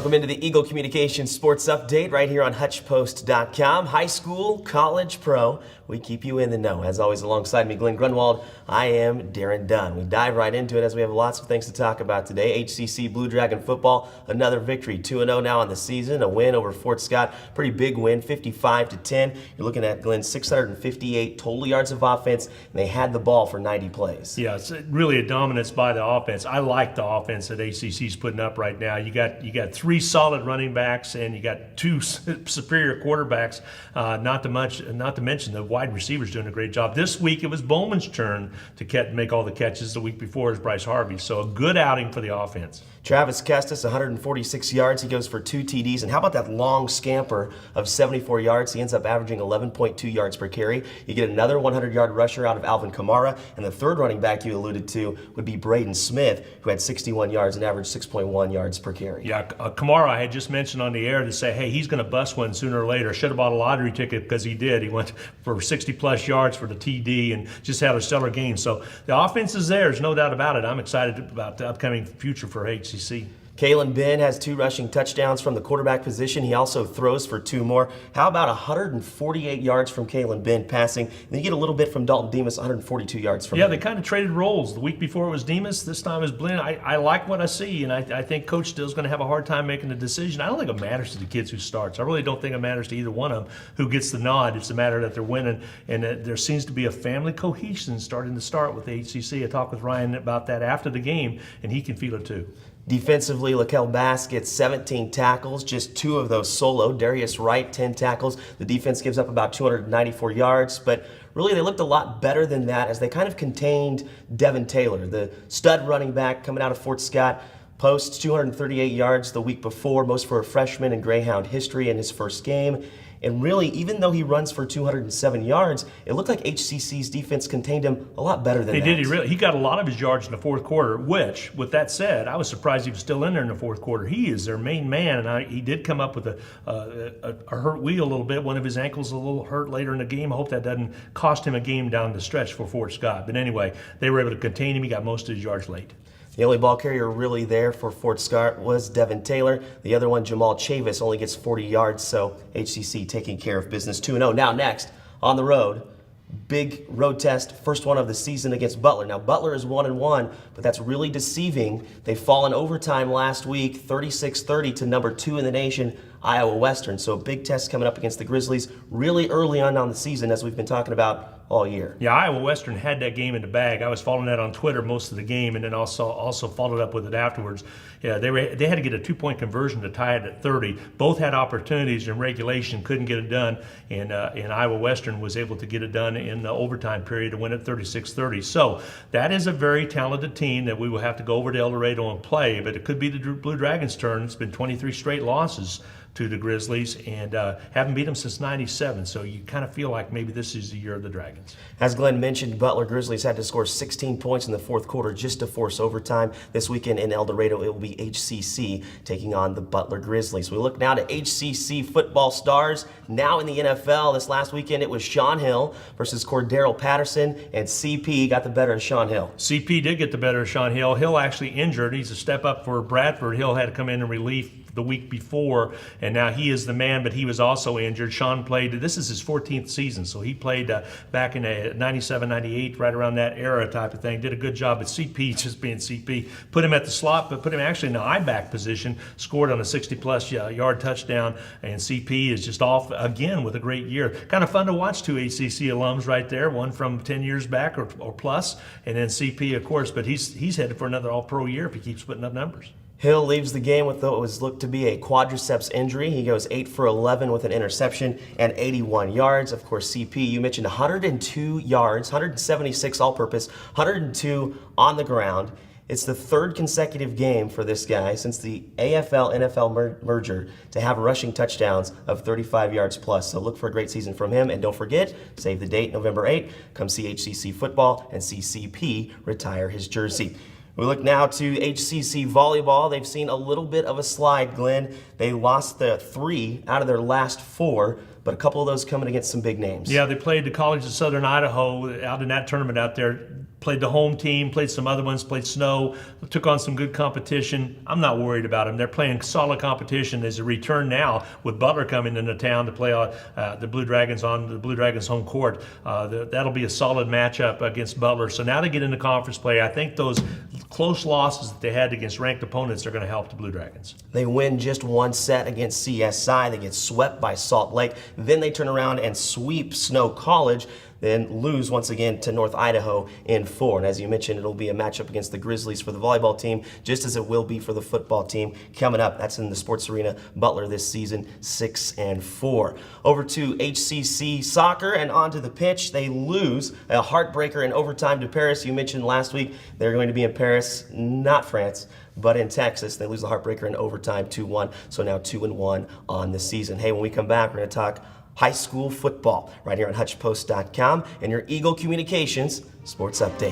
Welcome into the Eagle Communications Sports Update right here on HutchPost.com. High school, college, pro, we keep you in the know. As always, alongside me, Glen Grunwald, I am Daren Dunn. We dive right into it as we have lots of things to talk about today. HCC Blue Dragon football, another victory, 2-0 now on the season, a win over Fort Scott, pretty big win, 55-10. You're looking at Glen, 658 total yards of offense, and they had the ball for 90 plays. Yeah, it's really a dominance by the offense. I like the offense that ACC's putting up right now. You got three solid running backs and you got two superior quarterbacks. Not to mention the wide receivers doing a great job. This week it was Bowman's turn to make all the catches. The week before is Bryce Harvey. So a good outing for the offense. Travis Kestis, 146 yards. He goes for 2 TDs. And how about that long scamper of 74 yards? He ends up averaging 11.2 yards per carry. You get another 100-yard rusher out of Alvin Kamara. And the third running back you alluded to would be Braden Smith, who had 61 yards and averaged 6.1 yards per carry. Yeah, Kamara I had just mentioned on the air to say, hey, he's going to bust one sooner or later. Should have bought a lottery ticket because he did. He went for 60-plus yards for the TD and just had a stellar game. So the offense is there. There's no doubt about it. I'm excited about the upcoming future for HCC. Kalen Ben has 2 rushing touchdowns from the quarterback position. He also throws for 2 more. How about 148 yards from Kalen Ben passing? And then you get a little bit from Dalton Demas, 142 yards from him. Yeah, they kind of traded roles. The week before it was Demas. This time it was Glen. I like what I see, and I think Coach Still's going to have a hard time making a decision. I don't think it matters to the kids who starts. I really don't think it matters to either one of them who gets the nod. It's a matter that they're winning, and there seems to be a family cohesion starting to start with the HCC. I talked with Ryan about that after the game, and he can feel it too. Defensively, Lakel Bass gets 17 tackles, just 2 of those solo. Darius Wright, 10 tackles. The defense gives up about 294 yards, but really they looked a lot better than that as they kind of contained Devin Taylor, the stud running back coming out of Fort Scott. Posts 238 yards the week before, most for a freshman in Greyhound history in his first game. And really, even though he runs for 207 yards, it looked like HCC's defense contained him a lot better than that. They did. He got a lot of his yards in the fourth quarter, which, with that said, I was surprised he was still in there in the fourth quarter. He is their main man, and he did come up with a hurt wheel a little bit. One of his ankles a little hurt later in the game. I hope that doesn't cost him a game down the stretch for Fort Scott. But anyway, they were able to contain him. He got most of his yards late. The only ball carrier really there for Fort Scott was Devin Taylor. The other one, Jamal Chavis, only gets 40 yards, so HCC taking care of business 2-0. Now next, on the road, big road test, first one of the season against Buhler. Now Buhler is 1-1, but that's really deceiving. They fall in overtime last week, 36-30 to number 2 in the nation, Iowa Western. So a big test coming up against the Grizzlies really early on the season, as we've been talking about all year. Yeah, Iowa Western had that game in the bag. I was following that on Twitter most of the game, and then also followed up with it afterwards. Yeah, they had to get a 2-point conversion to tie it at 30. Both had opportunities in regulation, couldn't get it done, and Iowa Western was able to get it done in the overtime period to win it 36-30. So that is a very talented team that we will have to go over to El Dorado and play, but it could be the Blue Dragons' turn. It's been 23 straight losses to the Grizzlies and haven't beat them since '97. So you kind of feel like maybe this is the year of the Dragons. As Glen mentioned, Butler Grizzlies had to score 16 points in the fourth quarter just to force overtime. This weekend in El Dorado, it will be HCC taking on the Butler Grizzlies. We look now to HCC football stars now in the NFL. This last weekend, it was Sean Hill versus Cordero Patterson, and CP got the better of Sean Hill. CP did get the better of Sean Hill. Hill actually injured. He's a step up for Bradford. Hill had to come in relief the week before, and now he is the man, but he was also injured. Sean played, this is his 14th season, so he played back in 97, 98, right around that era type of thing. Did a good job at CP, just being CP. Put him at the slot, but put him actually in the I-back position, scored on a 60-plus yard touchdown, and CP is just off again with a great year. Kind of fun to watch 2 ACC alums right there, one from 10 years back or plus, and then CP, of course, but he's headed for another all-pro year if he keeps putting up numbers. Hill leaves the game with what was looked to be a quadriceps injury. He goes 8 for 11 with an interception and 81 yards. Of course, CP, you mentioned 102 yards, 176 all-purpose, 102 on the ground. It's the 3rd consecutive game for this guy since the AFL-NFL merger to have rushing touchdowns of 35 yards plus. So look for a great season from him. And don't forget, save the date, November 8th. Come see HCC football and see CP retire his jersey. We look now to HCC volleyball. They've seen a little bit of a slide, Glen. They lost the 3 out of their last 4. but a couple of those coming against some big names. Yeah, they played the College of Southern Idaho out in that tournament out there. Played the home team, played some other ones, played snow, took on some good competition. I'm not worried about them. They're playing solid competition. There's a return now with Butler coming into town to play the Blue Dragons on the Blue Dragons home court. That'll be a solid matchup against Butler. So now they get into conference play. I think those close losses that they had against ranked opponents are going to help the Blue Dragons. They win just one set against CSI. They get swept by Salt Lake. Then they turn around and sweep Snow College, then lose once again to North Idaho in 4. And as you mentioned, it'll be a matchup against the Grizzlies for the volleyball team, just as it will be for the football team coming up. That's in the Sports Arena. Butler this season, 6-4. Over to HCC soccer and onto the pitch. They lose a heartbreaker in overtime to Paris. You mentioned last week they're going to be in Paris, not France, but in Texas. They lose the heartbreaker in overtime 2-1. So now 2-1 on the season. Hey, when we come back, we're going to talk high school football right here on HutchPost.com and your Eagle Communications Sports Update.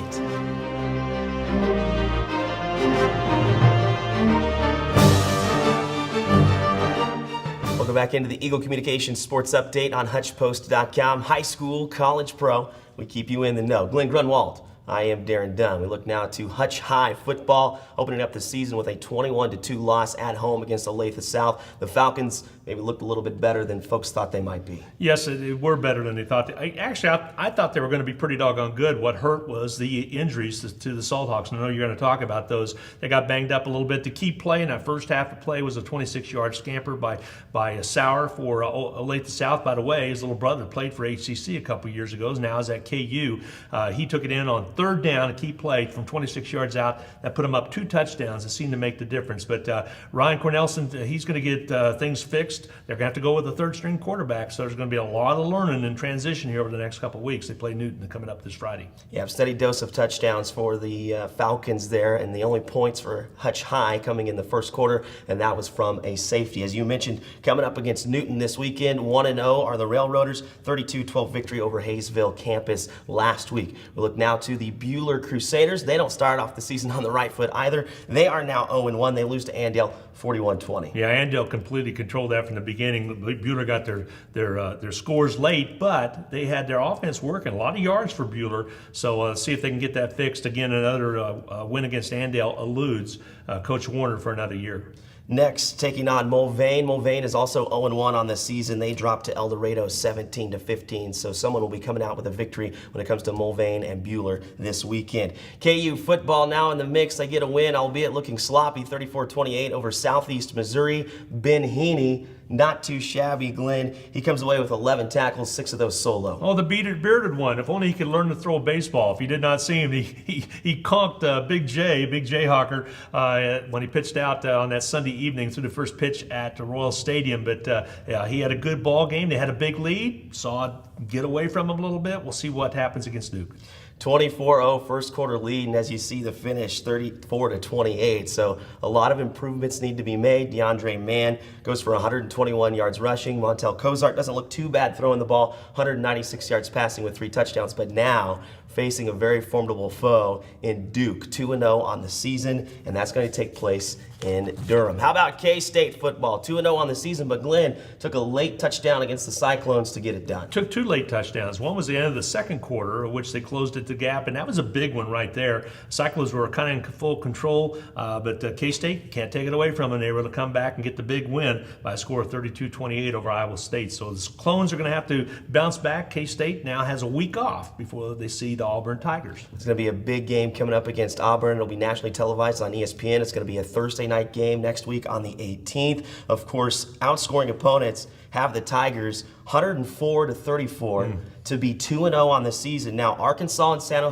Welcome back into the Eagle Communications Sports Update on HutchPost.com. High school, college, pro, we keep you in the know. Glen, Grunwald. I am Daren Dunn. We look now to Hutch High football, opening up the season with a 21-2 loss at home against Olathe South. The Falcons maybe looked a little bit better than folks thought they might be. Yes, they were better than they thought. I thought they were going to be pretty doggone good. What hurt was the injuries to the Salthawks. I know you're going to talk about those. They got banged up a little bit. The key play in that first half of play was a 26-yard scamper by Sauer for Olathe South. By the way, his little brother played for HCC a couple years ago. Now is at KU. He took it in on third down, a key play from 26 yards out. That put him up 2 touchdowns. It seemed to make the difference. But Ryan Cornelson, he's going to get things fixed. They're going to have to go with a third-string quarterback, so there's going to be a lot of learning and transition here over the next couple of weeks. They play Newton coming up this Friday. Yeah, steady dose of touchdowns for the Falcons there, and the only points for Hutch High coming in the first quarter, and that was from a safety. As you mentioned, coming up against Newton this weekend, 1-0 are the Railroaders, 32-12 victory over Hayesville campus last week. We look now to the Buhler Crusaders. They don't start off the season on the right foot either. They are now 0-1. They lose to Andale 41-20. Yeah, Andale completely controlled that from the beginning. Buhler got their scores late, but they had their offense working. A lot of yards for Buhler. So see if they can get that fixed. Again, another win against Andale eludes Coach Warner for another year. Next, taking on Mulvane. Mulvane is also 0-1 on the season. They dropped to El Dorado 17-15. So someone will be coming out with a victory when it comes to Mulvane and Buhler this weekend. KU football now in the mix. They get a win, albeit looking sloppy, 34-28 over Southeast Missouri. Ben Heaney, not too shabby, Glenn. He comes away with 11 tackles, 6 of those solo. Oh, the bearded one. If only he could learn to throw a baseball. If you did not see him, he conked Big J Hawker when he pitched out on that Sunday evening through the first pitch at Royal Stadium. But yeah, he had a good ball game. They had a big lead. Saw it get away from him a little bit. We'll see what happens against Duke. 24-0 first quarter lead, and as you see the finish, 34-28. So a lot of improvements need to be made. DeAndre Mann goes for 121 yards rushing. Montel Cozart doesn't look too bad throwing the ball, 196 yards passing with 3 touchdowns, but now facing a very formidable foe in Duke, 2-0 on the season, and that's going to take place in Durham. How about K-State football? 2-0 on the season, but Glenn took a late touchdown against the Cyclones to get it done. Took 2 late touchdowns. One was the end of the second quarter, in which they closed it to gap, and that was a big one right there. Cyclones were kind of in full control, but K-State can't take it away from them. They were able to come back and get the big win by a score of 32-28 over Iowa State. So the Clones are going to have to bounce back. K-State now has a week off before they see the Auburn Tigers. It's going to be a big game coming up against Auburn. It'll be nationally televised on ESPN. It's going to be a Thursday night game next week on the 18th. Of course, outscoring opponents have the Tigers 104-34 to be 2-0 on the season. Now, Arkansas and San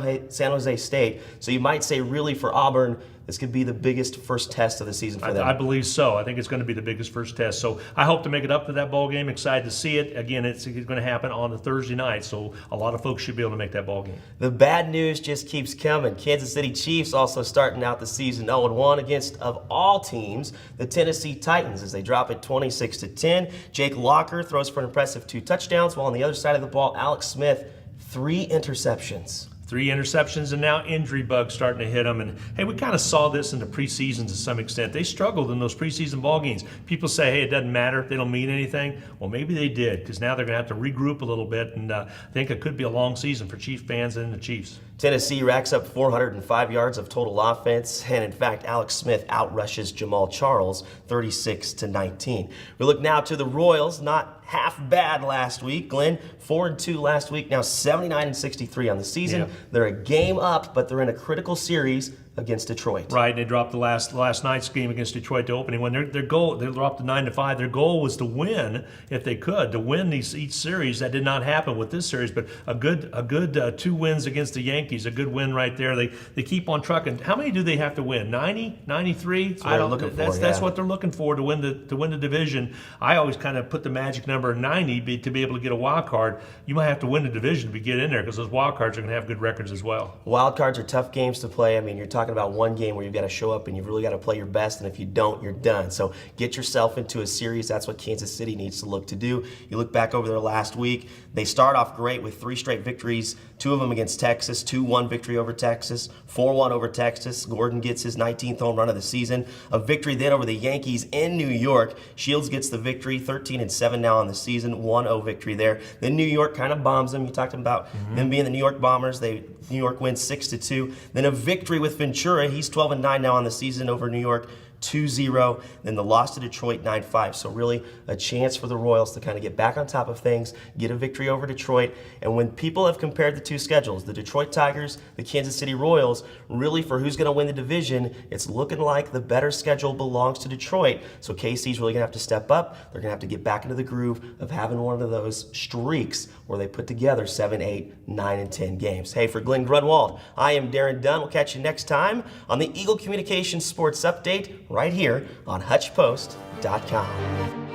Jose State, so you might say really for Auburn, this could be the biggest first test of the season for them. I believe so. I think it's going to be the biggest first test. So I hope to make it up to that ball game. Excited to see it. Again, it's going to happen on a Thursday night, so a lot of folks should be able to make that ball game. The bad news just keeps coming. Kansas City Chiefs also starting out the season 0-1 against, of all teams, the Tennessee Titans as they drop it 26-10. Jake Locker throws for an impressive 2 touchdowns, while on the other side of the ball, Alex Smith, 3 interceptions. 3 interceptions, and now injury bugs starting to hit them. And hey, we kind of saw this in the preseason to some extent. They struggled in those preseason ball games. People say, hey, it doesn't matter, they don't mean anything. Well, maybe they did, because now they're going to have to regroup a little bit, and I think it could be a long season for Chief fans and the Chiefs. Tennessee racks up 405 yards of total offense, and in fact, Alex Smith outrushes Jamal Charles 36-19. We look now to the Royals, not half bad last week. Glen, 4-2 last week, now 79-63 on the season. Yeah. They're a game up, but they're in a critical series against Detroit. Right, they dropped the last night's game against Detroit, the opening one. Their goal, they dropped to 9-5. Their goal was to win, if they could, to win each series. That did not happen with this series, but a good 2 wins against the Yankees, a good win right there. They keep on trucking. How many do they have to win? 90, 93? That's what they're looking for to win the division. I always kind of put the magic number 90 to be able to get a wild card. You might have to win the division to get in there, because those wild cards are going to have good records as well. Wild cards are tough games to play. I mean, you're talking about one game where you've got to show up and you've really got to play your best, and if you don't, you're done. So get yourself into a series. That's what Kansas City needs to look to do. You look back over their last week, they start off great with 3 straight victories, 2 of them against Texas, 2-1 victory over Texas, 4-1 over Texas. Gordon gets his 19th home run of the season. A victory then over the Yankees in New York. Shields gets the victory, 13-7 now on the season, 1-0 victory there. Then New York kind of bombs them. You talked about them being the New York Bombers. New York wins 6-2. Then a victory with Ventura. He's 12-9 now on the season over New York, 2-0. Then the loss to Detroit, 9-5. So really a chance for the Royals to kind of get back on top of things, get a victory over Detroit. And when people have compared the 2 schedules, the Detroit Tigers, the Kansas City Royals, really for who's going to win the division, it's looking like the better schedule belongs to Detroit. So KC's really going to have to step up. They're going to have to get back into the groove of having one of those streaks where they put together 7, 8, 9, and 10 games. Hey, for Glen Grunwald, I am Daren Dunn. We'll catch you next time on the Eagle Communications Sports Update right here on HutchPost.com.